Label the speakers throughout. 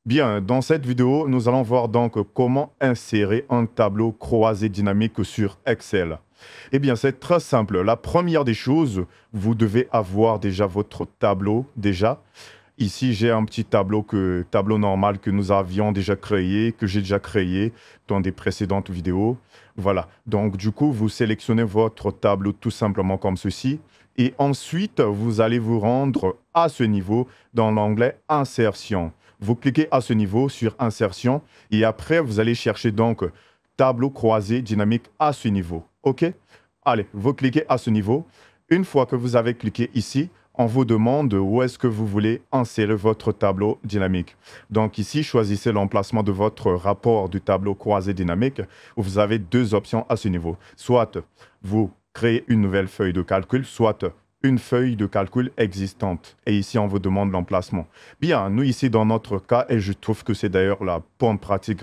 Speaker 1: Bien, dans cette vidéo, nous allons voir donc comment insérer un tableau croisé dynamique sur Excel. Eh bien, c'est très simple. La première des choses, vous devez avoir déjà votre tableau déjà. Ici, j'ai un petit tableau normal que nous avions déjà créé, que j'ai déjà créé dans des précédentes vidéos. Voilà. Donc, du coup, vous sélectionnez votre tableau tout simplement comme ceci. Et ensuite, vous allez vous rendre à ce niveau dans l'onglet Insertion. Vous cliquez à ce niveau sur Insertion et après, vous allez chercher donc tableau croisé dynamique à ce niveau. OK? Allez, vous cliquez à ce niveau. Une fois que vous avez cliqué ici, on vous demande où est-ce que vous voulez insérer votre tableau dynamique. Donc ici, choisissez l'emplacement de votre rapport du tableau croisé dynamique. Vous avez deux options à ce niveau. Soit vous créez une nouvelle feuille de calcul, soit une feuille de calcul existante. Et ici, on vous demande l'emplacement. Bien, nous ici, dans notre cas, et je trouve que c'est d'ailleurs la bonne pratique,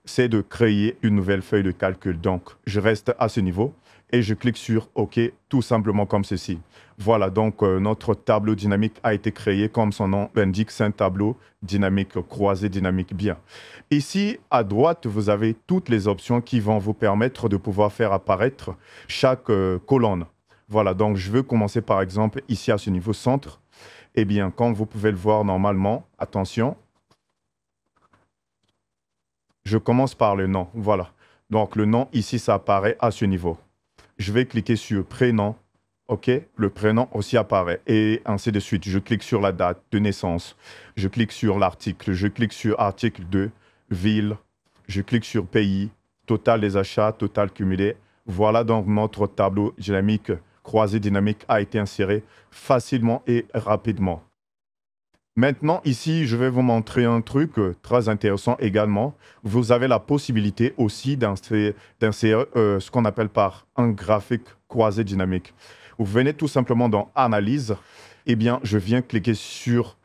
Speaker 1: c'est de créer une nouvelle feuille de calcul. Donc, je reste à ce niveau et je clique sur OK, tout simplement comme ceci. Voilà, donc notre tableau dynamique a été créé comme son nom l'indique, c'est un tableau dynamique, croisé dynamique bien. Ici, à droite, vous avez toutes les options qui vont vous permettre de pouvoir faire apparaître chaque colonne. Voilà, donc je veux commencer par exemple ici à ce niveau centre. Eh bien, comme vous pouvez le voir normalement, attention, je commence par le nom, voilà. Donc le nom ici, ça apparaît à ce niveau. Je vais cliquer sur prénom, ok, le prénom aussi apparaît et ainsi de suite. Je clique sur la date de naissance, je clique sur l'article, je clique sur article 2, ville, je clique sur pays, total des achats, total cumulé. Voilà donc notre tableau dynamique, croisé dynamique a été inséré facilement et rapidement. Maintenant, ici, je vais vous montrer un truc très intéressant également. Vous avez la possibilité aussi d'insérer ce qu'on appelle par un graphique croisé dynamique. Vous venez tout simplement dans Analyse. Eh bien, je viens cliquer sur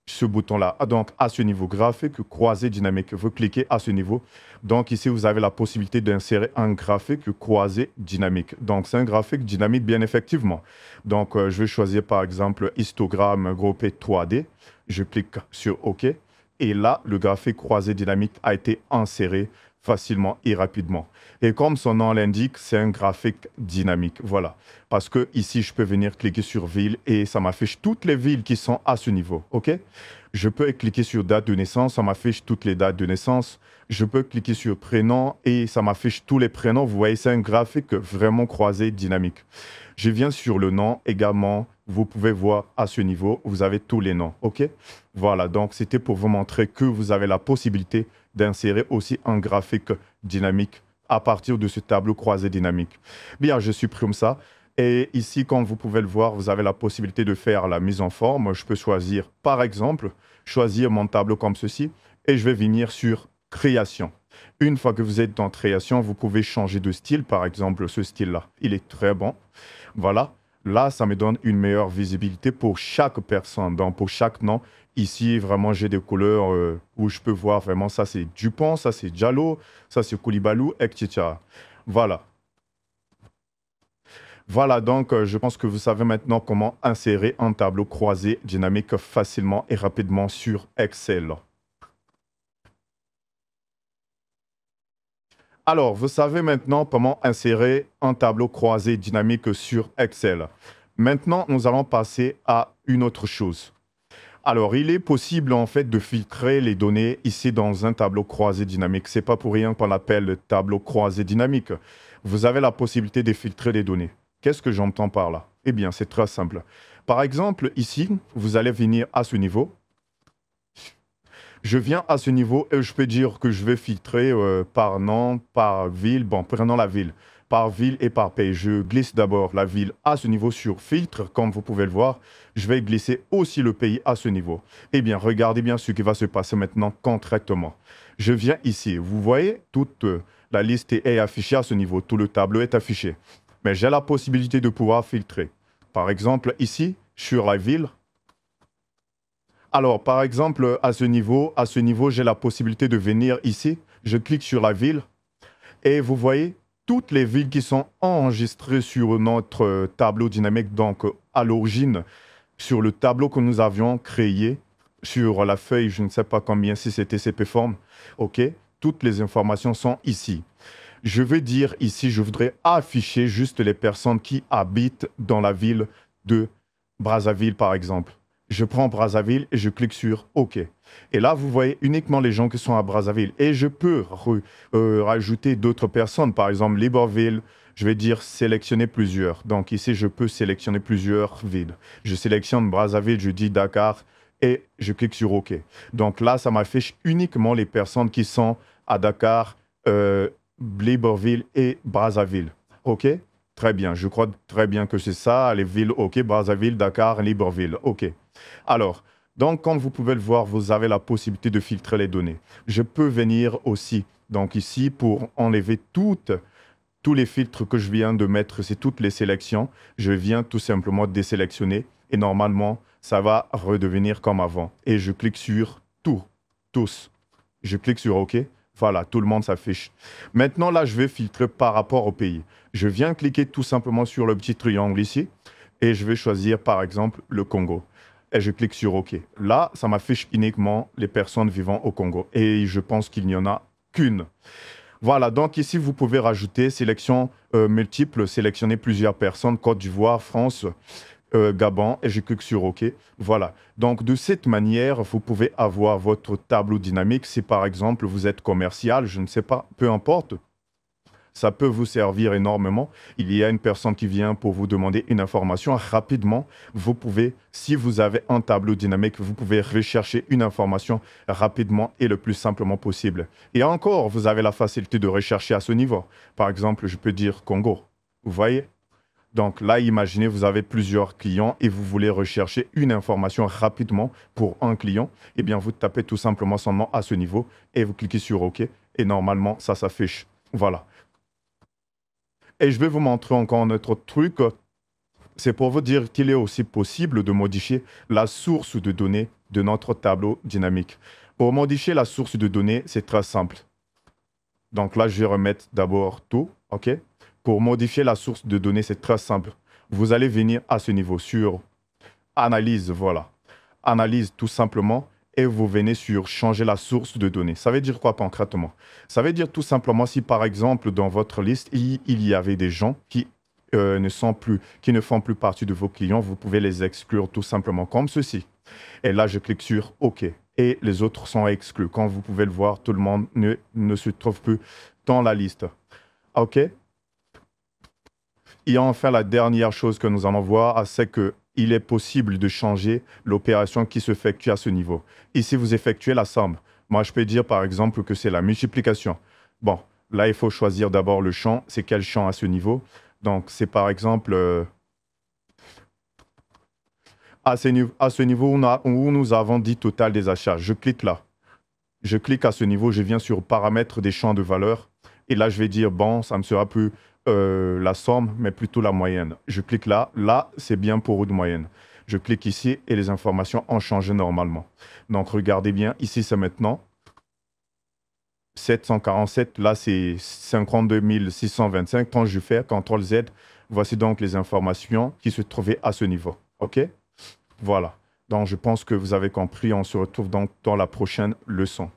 Speaker 1: ce bouton-là. Donc, à ce niveau, graphique croisé dynamique. Vous cliquez à ce niveau. Donc, ici, vous avez la possibilité d'insérer un graphique croisé dynamique. Donc, c'est un graphique dynamique, bien effectivement. Donc, je vais choisir, par exemple, histogramme groupé 3D. Je clique sur OK. Et là, le graphique croisé dynamique a été inséré facilement et rapidement. Et comme son nom l'indique, c'est un graphique dynamique. Voilà. Parce que ici, je peux venir cliquer sur ville et ça m'affiche toutes les villes qui sont à ce niveau. OK? Je peux cliquer sur date de naissance, ça m'affiche toutes les dates de naissance. Je peux cliquer sur prénom et ça m'affiche tous les prénoms. Vous voyez, c'est un graphique vraiment croisé dynamique. Je viens sur le nom également. Vous pouvez voir à ce niveau, vous avez tous les noms. OK? Voilà, donc c'était pour vous montrer que vous avez la possibilité d'insérer aussi un graphique dynamique à partir de ce tableau croisé dynamique. Bien, je supprime ça. Et ici, comme vous pouvez le voir, vous avez la possibilité de faire la mise en forme. Je peux choisir, par exemple, choisir mon tableau comme ceci et je vais venir sur création. Une fois que vous êtes dans création, vous pouvez changer de style. Par exemple, ce style-là, il est très bon. Voilà. Là, ça me donne une meilleure visibilité pour chaque personne. Donc, pour chaque nom, ici, vraiment, j'ai des couleurs où je peux voir vraiment ça, c'est Dupont, ça, c'est Diallo, ça, c'est Koulibaly, etc. Voilà. Voilà, donc, je pense que vous savez maintenant comment insérer un tableau croisé dynamique facilement et rapidement sur Excel. Alors, vous savez maintenant comment insérer un tableau croisé dynamique sur Excel. Maintenant, nous allons passer à une autre chose. Alors, il est possible en fait de filtrer les données ici dans un tableau croisé dynamique. C'est pas pour rien qu'on l'appelle le tableau croisé dynamique. Vous avez la possibilité de filtrer les données. Qu'est-ce que j'entends par là? Eh bien, c'est très simple. Par exemple, ici, vous allez venir à ce niveau. Je viens à ce niveau et je peux dire que je vais filtrer par nom, par ville. Bon, prenons la ville. Par ville et par pays. Je glisse d'abord la ville à ce niveau sur filtre, comme vous pouvez le voir. Je vais glisser aussi le pays à ce niveau. Eh bien, regardez bien ce qui va se passer maintenant concrètement. Je viens ici. Vous voyez, toute la liste est affichée à ce niveau. Tout le tableau est affiché. Mais j'ai la possibilité de pouvoir filtrer. Par exemple, ici, sur la ville, alors, par exemple, à ce niveau, j'ai la possibilité de venir ici. Je clique sur la ville et vous voyez toutes les villes qui sont enregistrées sur notre tableau dynamique. Donc, à l'origine, sur le tableau que nous avions créé sur la feuille, je ne sais pas combien, si c'était CP Form. OK? Toutes les informations sont ici. Je veux dire ici, je voudrais afficher juste les personnes qui habitent dans la ville de Brazzaville, par exemple. Je prends Brazzaville et je clique sur OK. Et là, vous voyez uniquement les gens qui sont à Brazzaville. Et je peux rajouter d'autres personnes, par exemple Libreville. Je vais dire sélectionner plusieurs. Donc ici, je peux sélectionner plusieurs villes. Je sélectionne Brazzaville, je dis Dakar et je clique sur OK. Donc là, ça m'affiche uniquement les personnes qui sont à Dakar, Libreville et Brazzaville. OK? Très bien. Je crois très bien que c'est ça. Les villes, OK. Brazzaville, Dakar, Libreville. OK. Alors, donc, comme vous pouvez le voir, vous avez la possibilité de filtrer les données. Je peux venir aussi, donc ici, pour enlever tous les filtres que je viens de mettre, c'est toutes les sélections. Je viens tout simplement désélectionner et normalement, ça va redevenir comme avant. Et je clique sur tout, tous. Je clique sur OK. Voilà, tout le monde s'affiche. Maintenant, là, je vais filtrer par rapport au pays. Je viens cliquer tout simplement sur le petit triangle ici et je vais choisir, par exemple, le Congo. Et je clique sur OK. Là, ça m'affiche uniquement les personnes vivant au Congo. Et je pense qu'il n'y en a qu'une. Voilà, donc ici, vous pouvez rajouter sélection multiple, sélectionner plusieurs personnes, Côte d'Ivoire, France, Gabon, et je clique sur OK. Voilà. Donc, de cette manière, vous pouvez avoir votre tableau dynamique. Si, par exemple, vous êtes commercial, je ne sais pas, peu importe, ça peut vous servir énormément. Il y a une personne qui vient pour vous demander une information. Rapidement, vous pouvez, si vous avez un tableau dynamique, vous pouvez rechercher une information rapidement et le plus simplement possible. Et encore, vous avez la facilité de rechercher à ce niveau. Par exemple, je peux dire Congo. Vous voyez? Donc là, imaginez, vous avez plusieurs clients et vous voulez rechercher une information rapidement pour un client. Eh bien, vous tapez tout simplement son nom à ce niveau et vous cliquez sur OK. Et normalement, ça s'affiche. Voilà. Et je vais vous montrer encore un autre truc. C'est pour vous dire qu'il est aussi possible de modifier la source de données de notre tableau dynamique. Pour modifier la source de données, c'est très simple. Donc là, je vais remettre d'abord tout. OK? Pour modifier la source de données, c'est très simple. Vous allez venir à ce niveau sur Analyse, voilà. Analyse tout simplement et vous venez sur Changer la source de données. Ça veut dire quoi concrètement? Ça veut dire tout simplement si par exemple dans votre liste, il y avait des gens qui ne font plus partie de vos clients, vous pouvez les exclure tout simplement comme ceci. Et là, je clique sur OK. Et les autres sont exclus. Comme vous pouvez le voir, tout le monde ne se trouve plus dans la liste. OK? Et enfin, la dernière chose que nous allons voir, c'est qu'il est possible de changer l'opération qui s'effectue à ce niveau. Ici, vous effectuez la somme. Moi, je peux dire, par exemple, que c'est la multiplication. Bon, là, il faut choisir d'abord le champ. C'est quel champ à ce niveau? Donc, c'est par exemple à ce niveau où nous avons dit total des achats. Je clique là. Je clique à ce niveau. Je viens sur paramètres des champs de valeur. Et là, je vais dire, bon, ça ne sera plus la somme, mais plutôt la moyenne. Je clique là. Là, c'est bien pour une moyenne. Je clique ici et les informations ont changé normalement. Donc, regardez bien. Ici, c'est maintenant 747. Là, c'est 52 625. Quand je fais CTRL-Z, voici donc les informations qui se trouvaient à ce niveau. OK? Voilà. Donc, je pense que vous avez compris. On se retrouve donc dans la prochaine leçon.